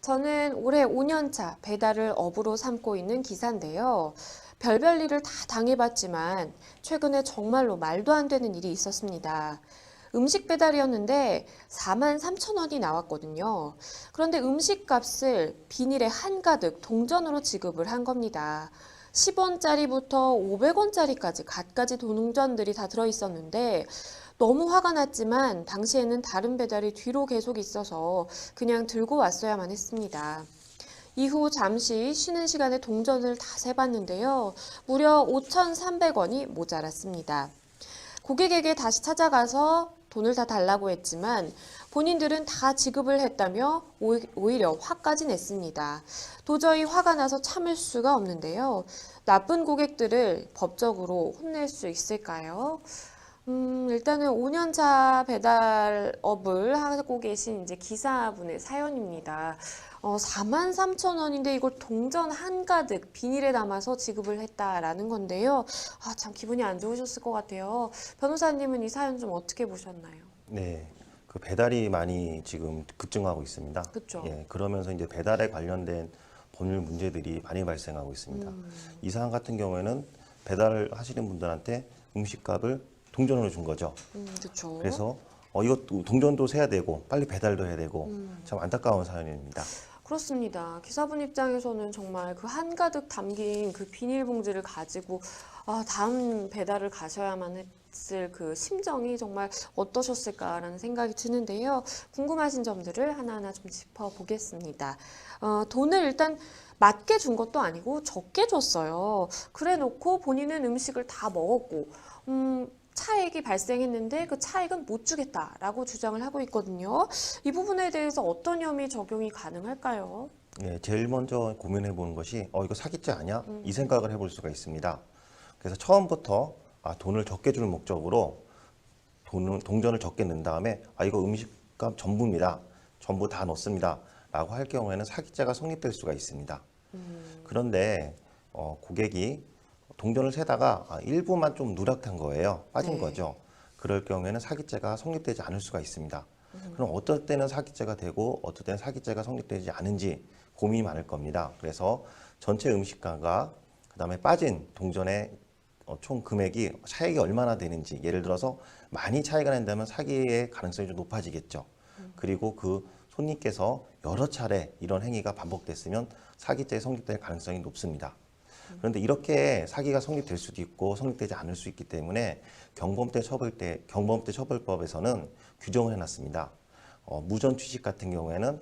저는 올해 5년 차 배달을 업으로 삼고 있는 기사인데요. 별별 일을 다 당해봤지만 최근에 정말로 말도 안 되는 일이 있었습니다. 음식 배달이었는데 4만 3천 원이 나왔거든요. 그런데 음식 값을 비닐에 한가득 동전으로 지급을 한 겁니다. 10원짜리부터 500원짜리까지 갖가지 동전들이 다 들어있었는데 너무 화가 났지만 당시에는 다른 배달이 뒤로 계속 있어서 그냥 들고 왔어야만 했습니다. 이후 잠시 쉬는 시간에 동전을 다 세봤는데요. 무려 5,300원이 모자랐습니다. 고객에게 다시 찾아가서 돈을 다 달라고 했지만 본인들은 다 지급을 했다며 오히려 화까지 냈습니다. 도저히 화가 나서 참을 수가 없는데요. 나쁜 고객들을 법적으로 혼낼 수 있을까요? 일단은 5년차 배달업을 하고 계신 이제 기사분의 사연입니다. 4만 3천 원인데 이걸 동전 한가득 비닐에 담아서 지급을 했다라는 건데요. 참 기분이 안 좋으셨을 것 같아요. 변호사님은 이 사연 좀 어떻게 보셨나요? 네, 그 배달이 많이 지금 급증하고 있습니다. 그렇죠. 예, 그러면서 이제 배달에 관련된 법률 문제들이 많이 발생하고 있습니다. 이 사안 같은 경우에는 배달을 하시는 분들한테 음식값을 동전으로 준 거죠. 그렇죠. 그래서 이것도 동전도 세야 되고 빨리 배달도 해야 되고 참 안타까운 사연입니다. 그렇습니다. 기사분 입장에서는 정말 그 한가득 담긴 그 비닐봉지를 가지고 다음 배달을 가셔야만 했을 그 심정이 정말 어떠셨을까라는 생각이 드는데요. 궁금하신 점들을 하나하나 좀 짚어보겠습니다. 돈을 일단 맞게 준 것도 아니고 적게 줬어요. 그래 놓고 본인은 음식을 다 먹었고, 차액이 발생했는데 그 차액은 못 주겠다라고 주장을 하고 있거든요. 이 부분에 대해서 어떤 혐의 적용이 가능할까요? 예, 제일 먼저 고민해 보는 것이 이거 사기죄 아니야? 이 생각을 해볼 수가 있습니다. 그래서 처음부터 돈을 적게 줄 목적으로 동전을 적게 넣은 다음에 이거 음식값 전부입니다. 전부 다 넣습니다. 라고 할 경우에는 사기죄가 성립될 수가 있습니다. 그런데 고객이 동전을 세다가 일부만 좀 누락된 거예요. 빠진 네. 거죠. 그럴 경우에는 사기죄가 성립되지 않을 수가 있습니다. 그럼 어떨 때는 사기죄가 되고 어떨 때는 사기죄가 성립되지 않은지 고민이 많을 겁니다. 그래서 전체 음식값과 그다음에 빠진 동전의 총 금액이 차익이 얼마나 되는지, 예를 들어서 많이 차이가 난다면 사기의 가능성이 좀 높아지겠죠. 그리고 그 손님께서 여러 차례 이런 행위가 반복됐으면 사기죄에 성립될 가능성이 높습니다. 그런데 이렇게 사기가 성립될 수도 있고 성립되지 않을 수 있기 때문에 경범죄 처벌법에서는 규정을 해놨습니다. 무전 취식 같은 경우에는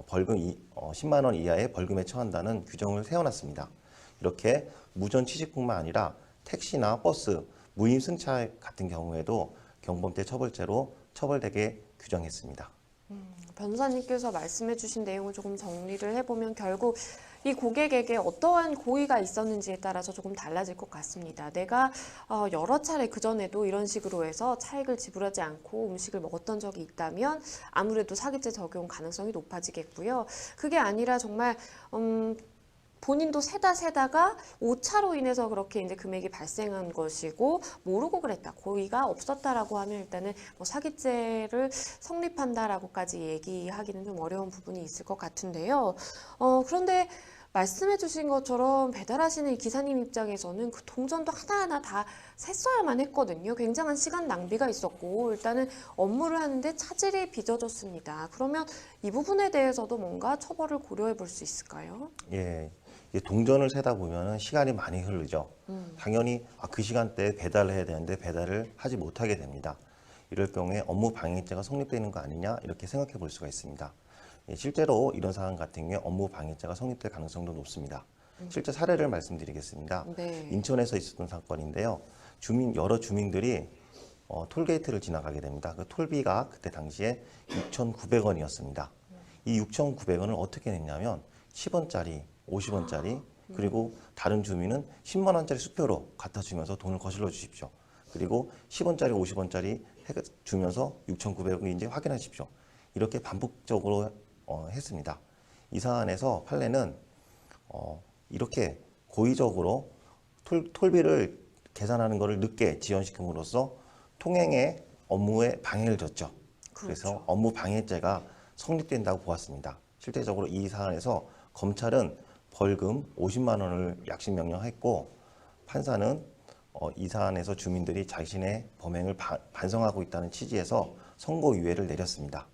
벌금 10만 원 이하의 벌금에 처한다는 규정을 세워놨습니다. 이렇게 무전 취식뿐만 아니라 택시나 버스, 무임 승차 같은 경우에도 경범죄 처벌죄로 처벌되게 규정했습니다. 변호사님께서 말씀해 주신 내용을 조금 정리를 해보면 결국 이 고객에게 어떠한 고의가 있었는지에 따라서 조금 달라질 것 같습니다. 내가 여러 차례 그전에도 이런 식으로 해서 차익을 지불하지 않고 음식을 먹었던 적이 있다면 아무래도 사기죄 적용 가능성이 높아지겠고요. 그게 아니라 정말 본인도 세다가 오차로 인해서 그렇게 이제 금액이 발생한 것이고 모르고 그랬다, 고의가 없었다라고 하면 일단은 뭐 사기죄를 성립한다라고까지 얘기하기는 좀 어려운 부분이 있을 것 같은데요. 그런데 말씀해 주신 것처럼 배달하시는 이 기사님 입장에서는 그 동전도 하나하나 다 셌어야만 했거든요. 굉장한 시간 낭비가 있었고 일단은 업무를 하는데 차질이 빚어졌습니다. 그러면 이 부분에 대해서도 뭔가 처벌을 고려해 볼 수 있을까요? 예, 이 동전을 세다 보면 시간이 많이 흐르죠. 당연히 그 시간대에 배달을 해야 되는데 배달을 하지 못하게 됩니다. 이럴 경우에 업무 방해죄가 성립되는 거 아니냐 이렇게 생각해 볼 수가 있습니다. 예, 실제로 이런 상황 같은 경우에 업무 방해죄가 성립될 가능성도 높습니다. 실제 사례를 말씀드리겠습니다. 네. 인천에서 있었던 사건인데요. 여러 주민들이 톨게이트를 지나가게 됩니다. 그 톨비가 그때 당시에 6,900원이었습니다. 이 6,900원을 어떻게 냈냐면 10원짜리, 50원짜리, 그리고 다른 주민은 10만 원짜리 수표로 갖다 주면서 돈을 거슬러 주십시오. 그리고 10원짜리, 50원짜리 주면서 6,900원인지 확인하십시오. 이렇게 반복적으로 했습니다. 이 사안에서 판례는 이렇게 고의적으로 톨비를 계산하는 것을 늦게 지연시킴으로써 통행의 업무에 방해를 줬죠. 그렇죠. 그래서 업무 방해죄가 성립된다고 보았습니다. 실제적으로 이 사안에서 검찰은 벌금 50만 원을 약식 명령했고 판사는 이 사안에서 주민들이 자신의 범행을 반성하고 있다는 취지에서 선고유예를 내렸습니다.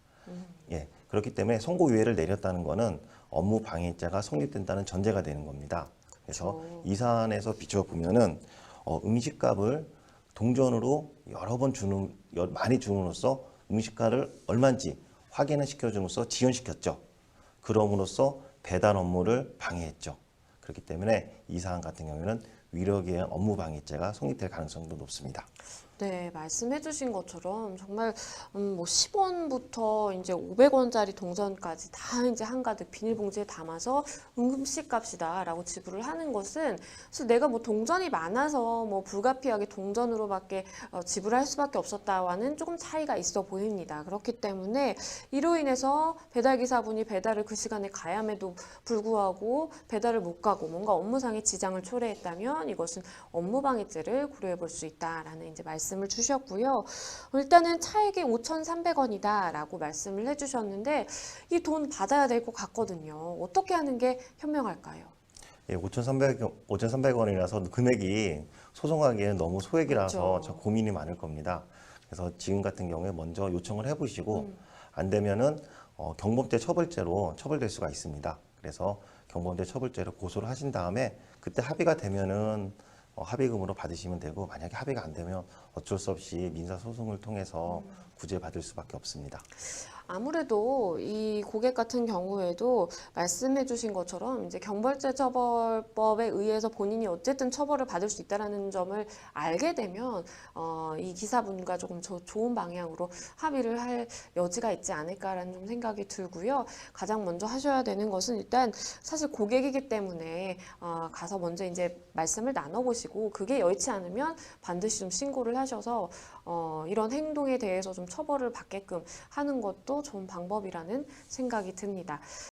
예, 그렇기 때문에 선고유예를 내렸다는 것은 업무 방해죄가 성립된다는 전제가 되는 겁니다. 그래서 이 사안에서 비춰보면은 음식값을 동전으로 여러 번 많이 줌으로써 음식값을 얼마인지 확인을 시켜줌으로써 지연시켰죠. 그럼으로써 배달 업무를 방해했죠. 그렇기 때문에 이 사안 같은 경우에는 위력에 의한 업무 방해죄가 성립될 가능성도 높습니다. 네, 말씀해주신 것처럼 정말 뭐 10원부터 이제 500원짜리 동전까지 다 이제 한가득 비닐봉지에 담아서 음식값이다라고 지불을 하는 것은 사실 내가 뭐 동전이 많아서 뭐 불가피하게 동전으로밖에 지불할 수밖에 없었다와는 조금 차이가 있어 보입니다. 그렇기 때문에 이로 인해서 배달기사분이 배달을 그 시간에 가야함에도 불구하고 배달을 못 가고 뭔가 업무상의 지장을 초래했다면 이것은 업무방해죄를 고려해 볼 수 있다라는 이제 말씀을 주셨고요. 일단은 차액이 5,300원이다라고 말씀을 해주셨는데 이 돈 받아야 될 것 같거든요. 어떻게 하는 게 현명할까요? 예, 5,300원이라서 금액이 소송하기에는 너무 소액이라서 그렇죠. 저 고민이 많을 겁니다. 그래서 지금 같은 경우에 먼저 요청을 해보시고 안 되면은 경범죄 처벌죄로 처벌될 수가 있습니다. 그래서 경범죄 처벌죄로 고소를 하신 다음에 그때 합의가 되면은 합의금으로 받으시면 되고 만약에 합의가 안 되면 어쩔 수 없이 민사소송을 통해서 구제받을 수밖에 없습니다. 아무래도 이 고객 같은 경우에도 말씀해 주신 것처럼 이제 경벌죄 처벌법에 의해서 본인이 어쨌든 처벌을 받을 수 있다는 점을 알게 되면 이 기사분과 조금 좋은 방향으로 합의를 할 여지가 있지 않을까라는 좀 생각이 들고요. 가장 먼저 하셔야 되는 것은 일단 사실 고객이기 때문에 가서 먼저 이제 말씀을 나눠보시고 그게 여의치 않으면 반드시 좀 신고를 하셔서 이런 행동에 대해서 좀 처벌을 받게끔 하는 것도 좋은 방법이라는 생각이 듭니다.